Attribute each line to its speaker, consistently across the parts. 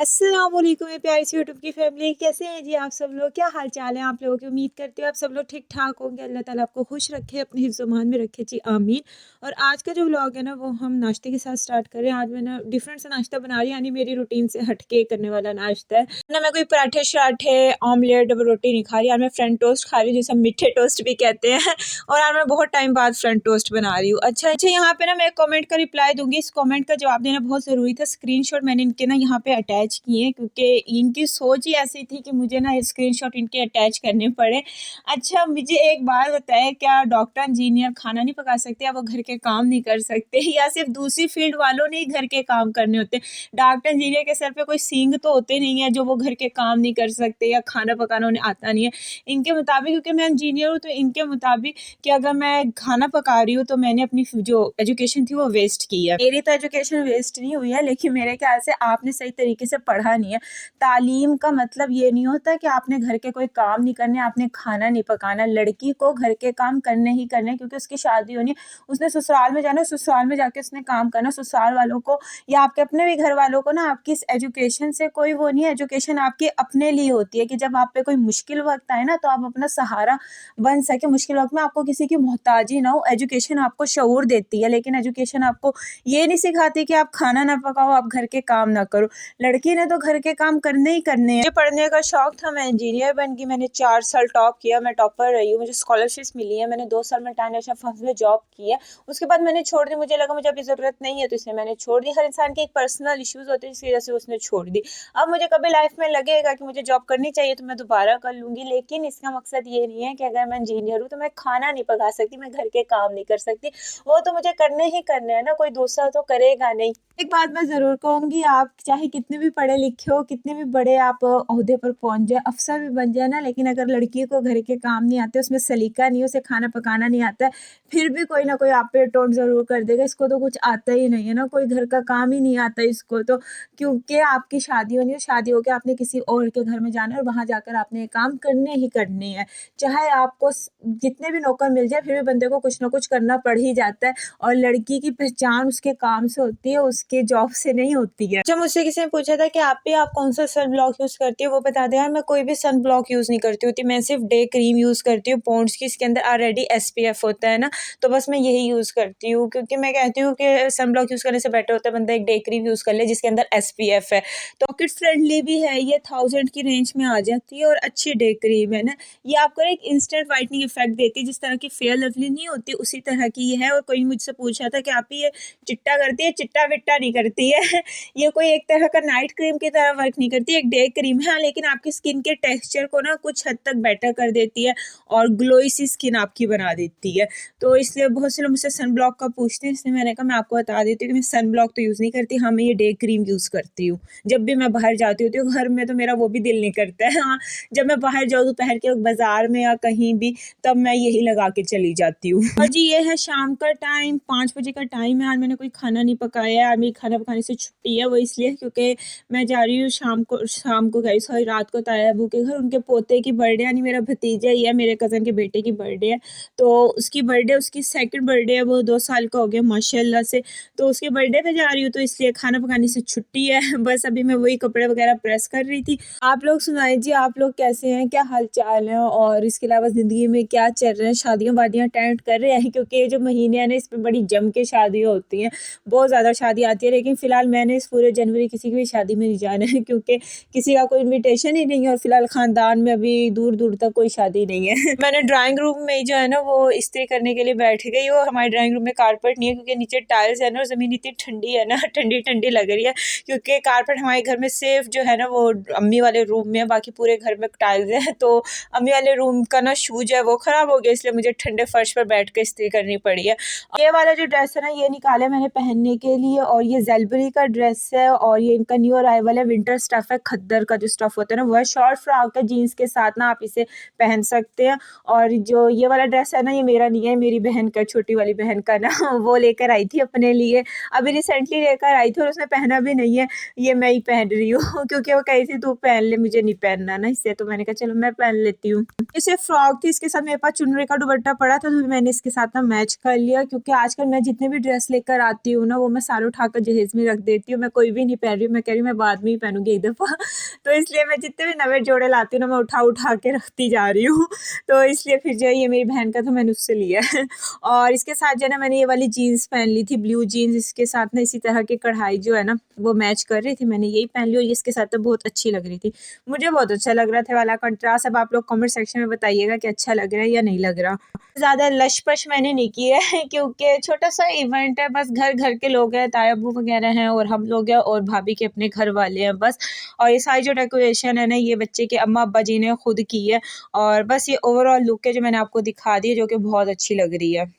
Speaker 1: अस्सलाम वालेकुम मेरे प्यारी सी यूट्यूब की फैमिली, कैसे हैं जी आप सब लोग? क्या हाल चाल है आप लोगों की? उम्मीद करती हूँ आप सब लोग ठीक ठाक होंगे। अल्लाह ताला आपको खुश रखे, अपने हिफ्ज़-ओ-मान में रखे जी, आमीन। और आज का जो व्लॉग है ना, वो हम नाश्ते के साथ स्टार्ट कर रहे हैं। आज मैं ना डिफरेंट सा नाश्ता बना रही हूँ, यानी मेरी रूटीन से हटके करने वाला नाश्ता है ना। मैं कोई पराठे शराठे, ऑमलेट, डबल रोटी नहीं खा रही। आज मैं फ्रेंच टोस्ट खा रही हूँ, जिसे हम मीठे टोस्ट भी कहते हैं। और आज मैं बहुत टाइम बाद फ्रेंच टोस्ट बना रही हूँ। अच्छा अच्छा, यहाँ पे ना मैं कमेंट का रिप्लाई दूंगी। इस कमेंट का जवाब देना बहुत ज़रूरी था। स्क्रीनशॉट मैंने इनके ना यहाँ पे अटैच किए हैं, क्योंकि इनकी सोच ही ऐसी थी कि मुझे ना स्क्रीनशॉट इनके अटैच करने पड़े। अच्छा, मुझे एक बात बताएं, क्या डॉक्टर इंजीनियर खाना नहीं पका सकते, या वो घर के काम नहीं कर सकते, या सिर्फ दूसरी फील्ड वालों ने ही घर के काम करने होते? डॉक्टर इंजीनियर के सर पे कोई सींग तो होते नहीं है जो वो घर के काम नहीं कर सकते या खाना पकाना उन्हें आता नहीं है। इनके मुताबिक, क्योंकि मैं इंजीनियर हूँ, तो इनके मुताबिक कि अगर मैं खाना पका रही हूँ तो मैंने अपनी जो एजुकेशन थी वो वेस्ट की है। मेरी तो एजुकेशन वेस्ट नहीं हुई है, लेकिन मेरे ख्याल से आपने सही तरीके से पढ़ा नहीं है। तालीम का मतलब ये नहीं होता कि आपने घर के कोई काम नहीं करने, आपने खाना नहीं पकाना। लड़की को घर के काम करने ही करने, क्योंकि उसकी शादी होनी, उसने ससुराल में जाना, ससुराल में जाके उसने काम करना। ससुराल वालों को या आपके अपने भी घर वालों को ना आपकी इस एजुकेशन से कोई वो नहीं है। एजुकेशन आपकी अपने लिए होती है कि जब आप पे कोई मुश्किल वक्त आए ना, तो आप अपना सहारा बन सके। मुश्किल वक्त में आपको किसी की मोहताजी ना हो। एजुकेशन आपको शऊर देती है, लेकिन एजुकेशन आपको ये नहीं सिखाती कि आप खाना ना पकाओ, आप घर के काम ना करो। लड़की ने तो घर के काम करने ही करने हैं। मुझे पढ़ने का शौक था, मैं इंजीनियर बन गई। मैंने 4 साल टॉप किया, मैं टॉपर रही हूँ, मुझे स्कॉलरशिप्स मिली है। मैंने 2 साल में इंटरनेशनल फर्म्स में जॉब की है। उसके बाद मैंने छोड़ दी, मुझे लगा मुझे अभी ज़रूरत नहीं है, तो इसलिए मैंने छोड़ दी। हर इंसान के एक पर्सनल इश्यूज़ होते हैं, जिसकी वजह से उसने छोड़ दी। अब मुझे कभी लाइफ में लगेगा कि मुझे जॉब करनी चाहिए, तो मैं दोबारा कर लूँगी। लेकिन इसका मकसद ये नहीं है कि अगर मैं इंजीनियर हूँ तो मैं खाना नहीं पका सकती, मैं घर के काम नहीं कर सकती। वो तो मुझे करने ही करने हैं ना, कोई दूसरा तो करेगा नहीं। एक बात मैं ज़रूर कहूँगी, आप चाहे कितने भी पढ़े लिखे हो, कितने भी बड़े आप ओहदे पर पहुँच जाए, अफ़सर भी बन जाए ना, लेकिन अगर लड़की को घर के काम नहीं आते, उसमें सलीका नहीं है, उसे खाना पकाना नहीं आता है, फिर भी कोई ना कोई आप पे टोंट ज़रूर कर देगा, इसको तो कुछ आता ही नहीं है ना, कोई घर का काम ही नहीं आता इसको तो। क्योंकि आपकी शादी होनी है, शादी होके आपने किसी और के घर में जाना है, और वहाँ जाकर आपने ये काम करने ही करने हैं। चाहे आपको जितने भी नौकर मिल जाए, फिर भी बंदे को कुछ ना कुछ करना पड़ ही जाता है। और लड़की की पहचान उसके काम से होती है, उसके जॉब से नहीं होती है। जब मुझसे किसी ने पूछा था कि आप कौन सा सन ब्लॉक यूज़ करती हो, वो बता दें। यार, मैं कोई भी सन ब्लॉक यूज़ नहीं करती होती, मैं सिर्फ डे क्रीम यूज़ करती हूँ पॉन्ड्स की। इसके अंदर ऑलरेडी SPF होता है ना, तो बस मैं यही यूज़ करती हूँ, क्योंकि मैं कहती हूँ कि सन ब्लॉक यूज़ करने से बेटर होता है बंदा एक डे क्रीम यूज़ कर ले जिसके अंदर SPF है। तो पॉकेट फ्रेंडली भी है ये, 1000 की रेंज में आ जाती है, और अच्छी डे क्रीम है ना। ये आपको एक इंस्टेंट वाइटनिंग इफेक्ट देती है, जिस तरह की फेयर लवली नहीं होती उसी तरह की ये है। और कोई मुझसे पूछा था कि आप ये चिट्टा करती है, चिट्टा विट्टा नहीं करती है। ये कोई एक तरह का नाइट क्रीम की तरह वर्क नहीं करती, एक डे क्रीम है, लेकिन आपकी स्किन के टेक्सचर को ना कुछ हद तक बेटर कर देती है, और ग्लोई सी स्किन आपकी बना देती है। तो इसलिए बहुत से लोग मुझसे सन ब्लॉक का पूछते हैं, इसलिए मैंने कहा मैं आपको बता देती हूँ कि मैं सन ब्लॉक तो यूज़ नहीं करती। हाँ, मैं ये डे क्रीम यूज़ करती हूँ जब भी मैं बाहर जाती होती हूँ। घर में तो मेरा वो भी दिल नहीं करता है। हाँ, जब मैं बाहर जाऊँ दोपहर के बाजार में या कहीं भी, तब मैं यही लगा के चली जाती हूँ। और जी, ये है शाम का टाइम, 5 बजे का टाइम है। आज मैंने कोई खाना नहीं पकाया है, आज मेरी खाना पकाने से छुट्टी है। वो इसलिए क्योंकि मैं जा रही हूँ शाम को गई सॉरी रात को ताया अबू के घर। उनके पोते की बर्थडे, यानी मेरा भतीजा ही है, मेरे कज़न के बेटे की बर्थडे है। तो उसकी बर्थडे, उसकी सेकंड बर्थडे है, वो 2 साल का हो गया माशाल्लाह से। तो उसके बर्थडे पे जा रही हूँ, तो इसलिए खाना पकाने से छुट्टी है। बस अभी मैं वही कपड़े वगैरह प्रेस कर रही थी। आप लोग सुनाइए जी, आप लोग कैसे हैं, क्या हाल चाल है, और इसके अलावा ज़िंदगी में क्या चल रहा है? शादियाँ वादियाँ अटेंड कर रहे हैं? क्योंकि ये जो महीने हैं ना, इसमें बड़ी जम के शादियाँ होती हैं, बहुत ज़्यादा शादी आती है। लेकिन फ़िलहाल मैंने इस पूरे जनवरी किसी की भी शादी में नहीं जाना है, क्योंकि किसी का कोई इन्विटेशन ही नहीं है, और फ़िलहाल ख़ानदान में अभी दूर दूर तक कोई शादी नहीं है। मैंने ड्राइंग रूम में जो है ना वो इस्त्री करने के लिए बैठ गई हूँ। हमारे ड्राइंग रूम में कारपेट नहीं है, क्योंकि नीचे टाइल्स है ना, और ज़मीन इतनी ठंडी है ना, ठंडी ठंडी लग रही है, क्योंकि कारपेट हमारे घर में सिर्फ जो है ना वो अम्मी वाले रूम में है, बाकी पूरे घर में टाइल्स है। तो अम्मी वाले रूम का ना शूज है वो ख़राब हो गया, इसलिए मुझे ठंडे फर्श पर बैठ के इस्त्री करनी पड़ी है। ये वाला जो ड्रेस है ना, ये निकाला मैंने पहनने के लिए, और ये ज़ेलबरी का ड्रेस है, और ये इनका न्यू अराइवल है। विंटर स्टफ़ है, खद्दर का जो स्टफ़ होता है ना, वो है। शॉर्ट फ्रॉक है, जीन्स के साथ ना आप इसे पहन सकते हैं। और जो ये वाला ड्रेस है ना, ये मेरा नहीं है, मेरी बहन का, छोटी वाली बहन का ना। वो लेकर आई थी अपने लिए, अभी रिसेंटली लेकर आई थी, और उसने पहना भी नहीं है। ये मैं ही पहन रही हूँ। क्योंकि वो कही थी तू पहन ले, मुझे नहीं पहनना ना, इससे तो मैंने कहा चलो मैं पहन लेती हूँ। ये सिर्फ फ्रॉक थी, इसके साथ मेरे पास चुनरी का दुपट्टा पड़ा था, तो मैंने इसके साथ ना मैच कर लिया। क्योंकि आजकल मैं जितने भी ड्रेस लेकर आती हूँ ना, वो मैं सारे उठाकर जहेज में रख देती हूँ, मैं कोई भी नहीं पहन रही हूँ। मैं कह रही हूँ मैं बाद में ही पहनूंगी एक दफ़ा। तो इसलिए मैं जितने भी नवे जोड़े लाती हूँ ना, मैं उठा उठा के रखती जा रही हूँ। तो इसलिए फिर जो है ये मेरी बहन का था, मैंने उससे लिया है। और इसके साथ जो है ना मैंने ये वाली जीन्स पहन ली थी, ब्लू जीन्स, इसके साथ ना इसी तरह की कढ़ाई जो है ना वो मैच कर रही थी, मैंने यही पहन ली और ये इसके साथ तो बहुत अच्छी लग रही थी। मुझे बहुत अच्छा लग रहा था वाला कंट्रास्ट। अब आप लोग कमेंट सेक्शन में बताइएगा कि अच्छा लग रहा है या नहीं लग रहा। ज़्यादा लश-पश मैंने नहीं की है क्योंकि छोटा-सा इवेंट है, बस घर-घर के लोग हैं, ताया-अब्बू वगैरह हैं और हम लोग हैं और भाभी के अपने घर वाले हैं बस। और ये सारी जो डेकोरेशन है ना, ये बच्चे के अम्मा-अब्बा जी ने खुद की है और बस ये ओवरऑल लुक है जो मैंने आपको दिखा दी है, जो कि बहुत अच्छी लग रही है।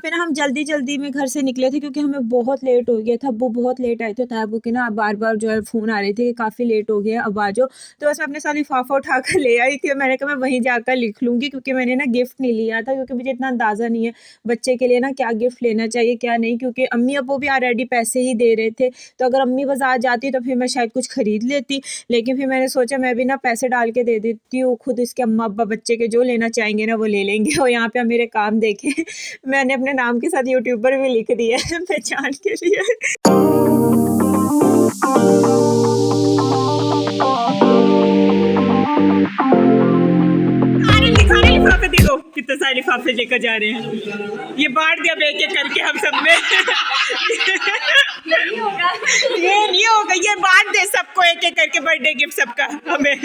Speaker 1: हम जल्दी-जल्दी में घर से निकले थे क्योंकि हमें बहुत लेट हो गया था। अब्बू बहुत लेट आए थे, ताया-अब्बू के ना बार-बार जो है फ़ोन आ रहे थे कि काफ़ी लेट हो गया, अब आ जाओ। तो बस मैं अपने साथ लिफ़ाफ़ा उठा कर ले आई थी और मैंने कहा मैं वहीं जाकर लिख लूँगी क्योंकि मैंने ना गिफ्ट नहीं लिया था क्योंकि मुझे इतना अंदाज़ा नहीं है बच्चे के लिए ना क्या गिफ्ट लेना चाहिए, क्या नहीं, क्योंकि अम्मी-अब्बू भी ऑलरेडी पैसे ही दे रहे थे। तो अगर अम्मी बाज़ार जाती तो फिर मैं शायद कुछ खरीद लेती, लेकिन फिर मैंने सोचा मैं भी ना पैसे डाल के दे देती हूँ, खुद इसके अम्मा-अब्बा बच्चे के जो लेना चाहेंगे ना वो ले लेंगे। और यहाँ पे आप मेरे काम देखें, मैंने अपने नाम के साथ यूट्यूबर भी लिख दिया है पहचान के लिए। सारे लिफाफे दे दो, कितने सारे लिफाफे लेकर जा रहे हैं, ये बांट दिया एक एक करके हम सब में। ये नहीं होगा, ये बांट दे सबको एक एक करके बर्थडे गिफ्ट सबका हमें।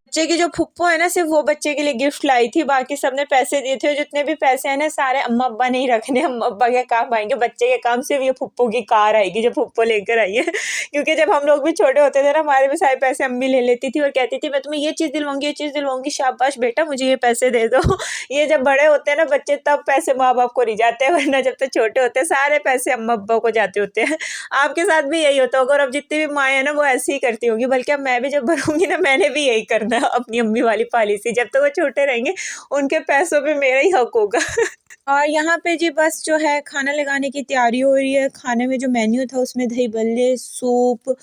Speaker 1: बच्चे की जो फुप्पो है ना, सिर्फ वो बच्चे के लिए गिफ्ट लाई थी, बाकी सबने पैसे दिए थे। जितने भी पैसे हैं ना सारे अम्मा अब्बा नहीं रखने, अम्मा अब्बा के काम आएंगे, बच्चे के काम सिर्फ ये फुप्पो की कार आएगी जो फुप्पो लेकर आई है। क्योंकि जब हम लोग भी छोटे होते थे ना, हमारे भी सारे पैसे अम्मी ले लेती थी और कहती थी मैं तुम्हें ये चीज़ दिलवाऊंगी, ये चीज़ दिलवाऊंगी, शाबाश बेटा मुझे ये पैसे दे दो। ये जब बड़े होते हैं ना बच्चे, तब पैसे माँ बाप को नहीं जाते हैं, वरना जब तक छोटे होते हैं सारे पैसे अम्मा अब्बा को जाते होते हैं। आपके साथ भी यही होता होगा और अब जितनी भी माएँ हैं ना वो ऐसे ही करती होंगी, बल्कि अब मैं भी जब बनूंगी ना मैंने भी यही करना है, अपनी अम्मी वाली पॉलिसी। जब तक वो छोटे रहेंगे उनके पैसों पे मेरा ही हक होगा। और यहाँ पे जी बस जो है खाना लगाने की तैयारी हो रही है। खाने में जो मेन्यू था उसमें dahi bhalle, soup,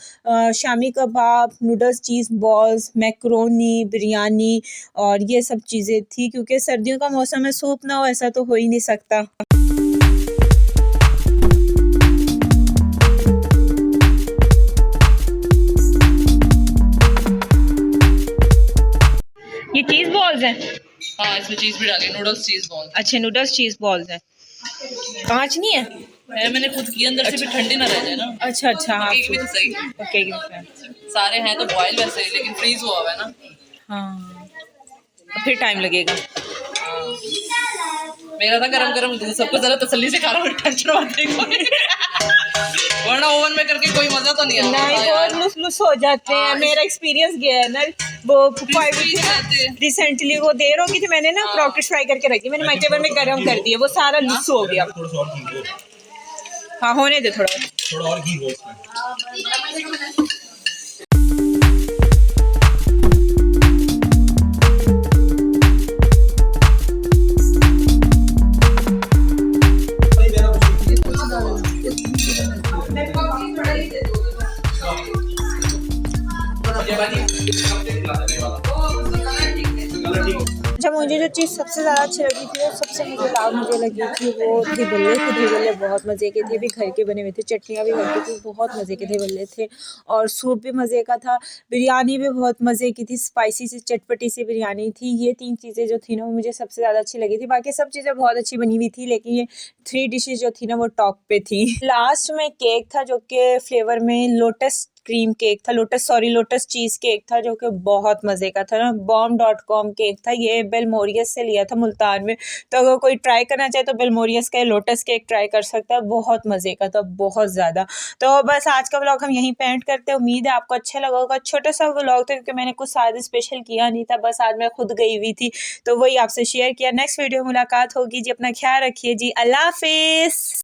Speaker 1: shami kebab, noodles, cheese balls, macaroni, biryani और ये सब चीज़ें थी। क्योंकि सर्दियों का मौसम है, सूप ना हो ऐसा तो हो ही नहीं सकता। ये चीज़ बॉल्स हैं?
Speaker 2: हाँ, इसमें चीज़ भी डाली, नूडल्स चीज़ बॉल।
Speaker 1: अच्छा, नूडल्स चीज़ बॉल्स हैं। कांच नहीं है?
Speaker 2: मैंने खुद की, अंदर से भी ठंडी ना रह जाए ना।
Speaker 1: अच्छा अच्छा, हाँ
Speaker 2: केक भी तो सही।
Speaker 1: केक भी
Speaker 2: सारे हैं तो बॉयल वैसे ही, लेकिन फ्रीज हुआ हुआ है ना।
Speaker 1: हाँ, फिर टाइम लगेगा।
Speaker 2: मेरा था गरम गरम दूध, सबको जरा तसल्ली से खा रहा हूँ, टेंशन मत ले। वरना ओवन में करके कोई मजा तो नहीं आता।
Speaker 1: नहीं, बहुत लुस लुस हो जाते हैं। मेरा एक्सपीरियंस गया है ना, वो रिसेंटली वो देर हो गई थी, मैंने ना क्रॉकरी फ्राई करके रखी, मैंने माइक्रोवेव में गरम कर दिया, वो सारा लुस हो गया। हाँ होने दे थोड़ा और घी हो इसमें। अच्छा, मुझे जो चीज़ सबसे ज़्यादा अच्छी लगी थी, वो सबसे मज़ेदार मुझे लगी थी वो दही बल्ले थे। दही बल्ले बहुत मज़े के थे, भी घर के बने हुए थे, चटनियाँ भी घर की थी, बहुत मज़े के दही बल्ले थे और सूप भी मज़े का था। बिरयानी भी बहुत मज़े की थी, स्पाइसी सी चटपटी सी बिरयानी थी। ये 3 चीज़ें जो थी ना वो मुझे सबसे ज़्यादा अच्छी लगी थी। बाकी सब चीज़ें बहुत अच्छी बनी हुई थी, लेकिन ये 3 डिशेज़ जो थी ना वो टॉप पे थी। लास्ट में केक था जो कि फ्लेवर में लोटस क्रीम केक था, लोटस चीज़ केक था, जो कि बहुत मज़े का था ना। bomb.com केक था, ये बेलमोरियस से लिया था मुल्तान में। तो अगर कोई ट्राई करना चाहे तो बिलमोरियस का लोटस केक ट्राई कर सकता है, बहुत मज़े का था, बहुत ज़्यादा। तो बस आज का व्लॉग हम यहीं पे एंड करते हैं। उम्मीद है आपको अच्छा लगा होगा। छोटा सा व्लॉग था क्योंकि मैंने कुछ ज़्यादा स्पेशल किया नहीं था, बस आज मैं खुद गई हुई थी तो वही आपसे शेयर किया। नेक्स्ट वीडियो मुलाकात होगी जी, अपना ख्याल रखिए जी, अल्लाह हाफिज़।